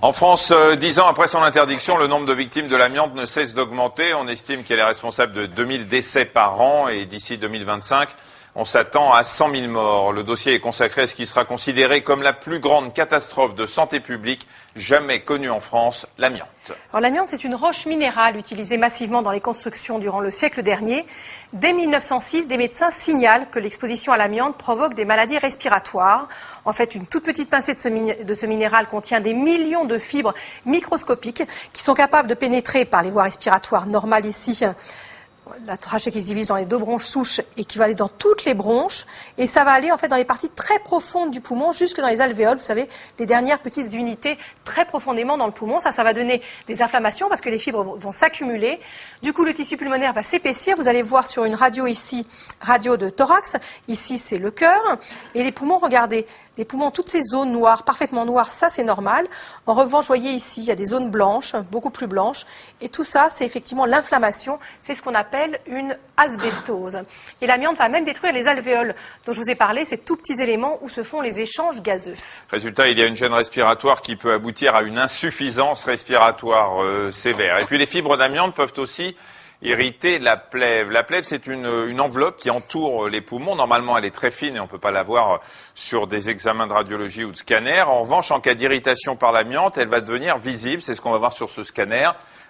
En France, 10 ans après son interdiction, le nombre de victimes de l'amiante ne cesse d'augmenter. On estime qu'elle est responsable de 2000 décès par an et d'ici 2025, on s'attend à 100 000 morts. Le dossier est consacré à ce qui sera considéré comme la plus grande catastrophe de santé publique jamais connue en France, l'amiante. Alors l'amiante, c'est une roche minérale utilisée massivement dans les constructions durant le siècle dernier. Dès 1906, des médecins signalent que l'exposition à l'amiante provoque des maladies respiratoires. En fait, une toute petite pincée de ce minéral contient des millions de fibres microscopiques qui sont capables de pénétrer par les voies respiratoires normales ici. La trachée qui se divise dans les deux bronches souches et qui va aller dans toutes les bronches. Et ça va aller en fait dans les parties très profondes du poumon, jusque dans les alvéoles, vous savez, les dernières petites unités très profondément dans le poumon. Ça va donner des inflammations parce que les fibres vont s'accumuler. Du coup, le tissu pulmonaire va s'épaissir. Vous allez voir sur une radio ici, radio de thorax. Ici, c'est le cœur. Et les poumons, regardez. Les poumons, toutes ces zones noires, parfaitement noires, ça c'est normal. En revanche, vous voyez ici, il y a des zones blanches, beaucoup plus blanches. Et tout ça, c'est effectivement l'inflammation. C'est ce qu'on appelle une asbestose. Et l'amiante va même détruire les alvéoles dont je vous ai parlé, ces tout petits éléments où se font les échanges gazeux. Résultat, il y a une gêne respiratoire qui peut aboutir à une insuffisance respiratoire sévère. Et puis les fibres d'amiante peuvent aussi irriter la plèvre. La plèvre, c'est une enveloppe qui entoure les poumons. Normalement, elle est très fine et on ne peut pas la voir sur des examens de radiologie ou de scanner. En revanche, en cas d'irritation par l'amiante, elle va devenir visible. C'est ce qu'on va voir sur ce scanner.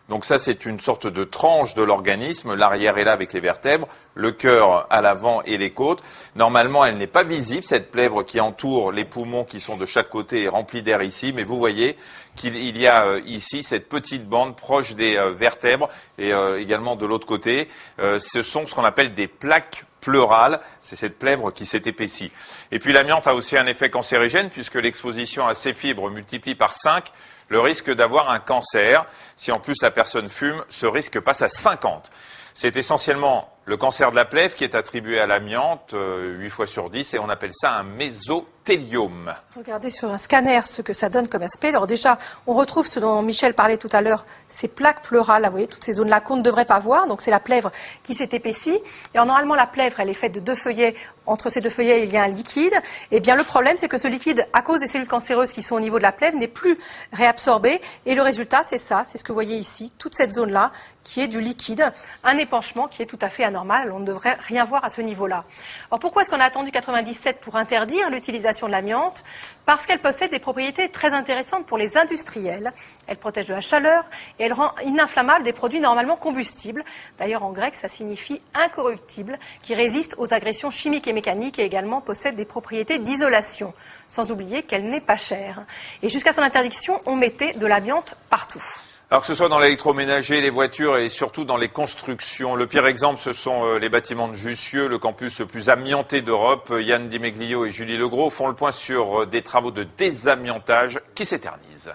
Donc ça, c'est une sorte de tranche de l'organisme. L'arrière est là avec les vertèbres, le cœur à l'avant et les côtes. Normalement, elle n'est pas visible, cette plèvre qui entoure les poumons qui sont de chaque côté et remplis d'air ici. Mais vous voyez qu'il y a ici cette petite bande proche des vertèbres et également de l'autre côté. Ce sont ce qu'on appelle des plaques pleurales. C'est cette plèvre qui s'est épaissie. Et puis l'amiante a aussi un effet cancérigène puisque l'exposition à ces fibres multiplie par 5 le risque d'avoir un cancer. Si en plus la personne fume, ce risque passe à 50. C'est essentiellement le cancer de la plèvre qui est attribué à l'amiante, 8 fois sur 10, et on appelle ça un mésothéliome. Regardez sur un scanner ce que ça donne comme aspect. Alors déjà, on retrouve ce dont Michel parlait tout à l'heure, ces plaques pleurales, là, vous voyez, toutes ces zones-là qu'on ne devrait pas voir. Donc c'est la plèvre qui s'est épaissie. Et normalement, la plèvre, elle est faite de 2 feuillets. Entre ces 2 feuillets, il y a un liquide. Et bien, le problème, c'est que ce liquide, à cause des cellules cancéreuses qui sont au niveau de la plèvre, n'est plus réabsorbé. Et le résultat, c'est ça, c'est ce que vous voyez ici, toute cette zone-là, qui est du liquide, un épanchement qui est tout à fait anormal. On ne devrait rien voir à ce niveau-là. Alors pourquoi est-ce qu'on a attendu 97 pour interdire l'utilisation de l'amiante? Parce qu'elle possède des propriétés très intéressantes pour les industriels. Elle protège de la chaleur et elle rend ininflammable des produits normalement combustibles. D'ailleurs, en grec, ça signifie incorruptible, qui résiste aux agressions chimiques et mécaniques et également possède des propriétés d'isolation. Sans oublier qu'elle n'est pas chère. Et jusqu'à son interdiction, on mettait de l'amiante partout. Alors que ce soit dans l'électroménager, les voitures et surtout dans les constructions. Le pire exemple, ce sont les bâtiments de Jussieu, le campus le plus amianté d'Europe. Yann Dimeglio et Julie Legros font le point sur des travaux de désamiantage qui s'éternisent.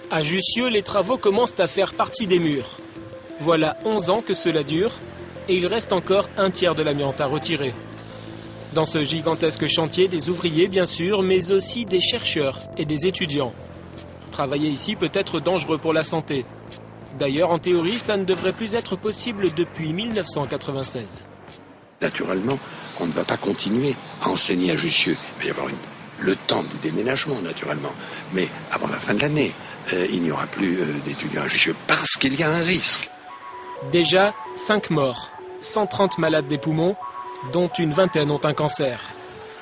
À Jussieu, les travaux commencent à faire partie des murs. Voilà 11 ans que cela dure et il reste encore un tiers de l'amiante à retirer. Dans ce gigantesque chantier, des ouvriers bien sûr, mais aussi des chercheurs et des étudiants. Travailler ici peut être dangereux pour la santé. D'ailleurs, en théorie, ça ne devrait plus être possible depuis 1996. Naturellement, on ne va pas continuer à enseigner à Jussieu. Il va y avoir le temps du déménagement, naturellement. Mais avant la fin de l'année, il n'y aura plus d'étudiants à Jussieu parce qu'il y a un risque. Déjà, 5 morts, 130 malades des poumons, dont une vingtaine ont un cancer.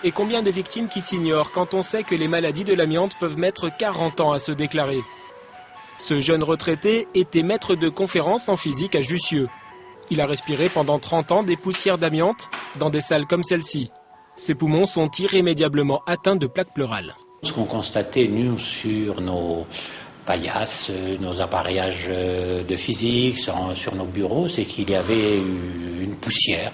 Et combien de victimes qui s'ignorent quand on sait que les maladies de l'amiante peuvent mettre 40 ans à se déclarer. Ce jeune retraité était maître de conférences en physique à Jussieu. Il a respiré pendant 30 ans des poussières d'amiante dans des salles comme celle-ci. Ses poumons sont irrémédiablement atteints de plaques pleurales. Ce qu'on constatait, nous, sur nos paillasses, nos appareillages de physique, sur nos bureaux, c'est qu'il y avait une poussière.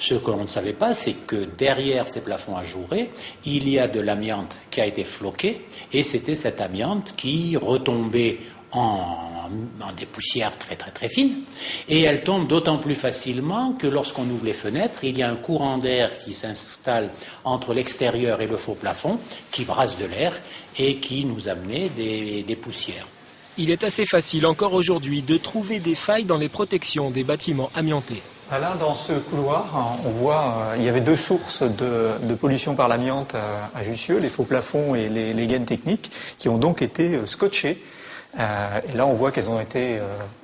Ce que l'on ne savait pas, c'est que derrière ces plafonds ajourés, il y a de l'amiante qui a été floquée, et c'était cette amiante qui retombait en des poussières très très très fines, et elle tombe d'autant plus facilement que lorsqu'on ouvre les fenêtres, il y a un courant d'air qui s'installe entre l'extérieur et le faux plafond, qui brasse de l'air et qui nous amenait des poussières. Il est assez facile encore aujourd'hui de trouver des failles dans les protections des bâtiments amiantés. Là, dans ce couloir, on voit il y avait 2 sources de pollution par l'amiante à Jussieu, les faux plafonds et les gaines techniques, qui ont donc été scotchées. Et là, on voit qu'elles ont été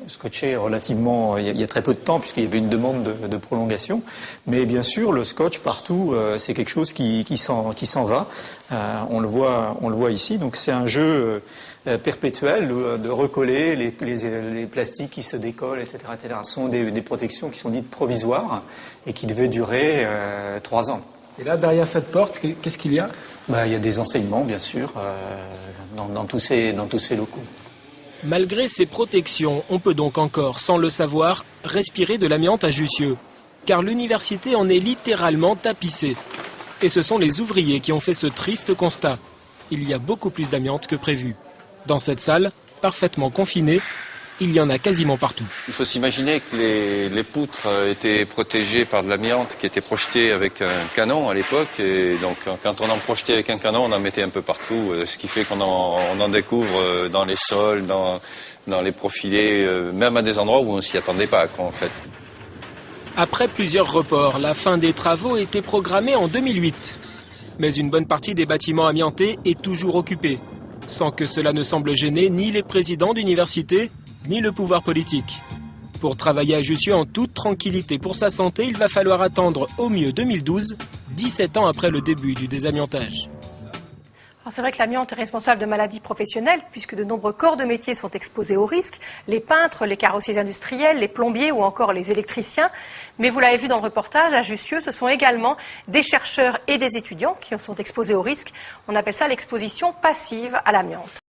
scotchées relativement il y a très peu de temps, puisqu'il y avait une demande de prolongation. Mais bien sûr, le scotch partout, c'est quelque chose qui s'en va. On le voit ici. Donc c'est un jeu perpétuel de recoller les plastiques qui se décollent, etc., etc. Ce sont des protections qui sont dites provisoires et qui devaient durer 3 ans. Et là, derrière cette porte, qu'est-ce qu'il y a ? Il y a des enseignements, bien sûr, dans tous ces locaux. Malgré ces protections, on peut donc encore, sans le savoir, respirer de l'amiante à Jussieu. Car l'université en est littéralement tapissée. Et ce sont les ouvriers qui ont fait ce triste constat. Il y a beaucoup plus d'amiante que prévu. Dans cette salle, parfaitement confinée, il y en a quasiment partout. Il faut s'imaginer que les poutres étaient protégées par de l'amiante qui était projetée avec un canon à l'époque. Et donc quand on en projetait avec un canon, on en mettait un peu partout. Ce qui fait qu'on en découvre dans les sols, dans les profilés, même à des endroits où on ne s'y attendait pas, en fait. Après plusieurs reports, la fin des travaux était programmée en 2008. Mais une bonne partie des bâtiments amiantés est toujours occupée, sans que cela ne semble gêner ni les présidents d'université, ni le pouvoir politique. Pour travailler à Jussieu en toute tranquillité pour sa santé, il va falloir attendre au mieux 2012, 17 ans après le début du désamiantage. C'est vrai que l'amiante est responsable de maladies professionnelles puisque de nombreux corps de métier sont exposés au risque, les peintres, les carrossiers industriels, les plombiers ou encore les électriciens. Mais vous l'avez vu dans le reportage, à Jussieu, ce sont également des chercheurs et des étudiants qui sont exposés au risque. On appelle ça l'exposition passive à l'amiante.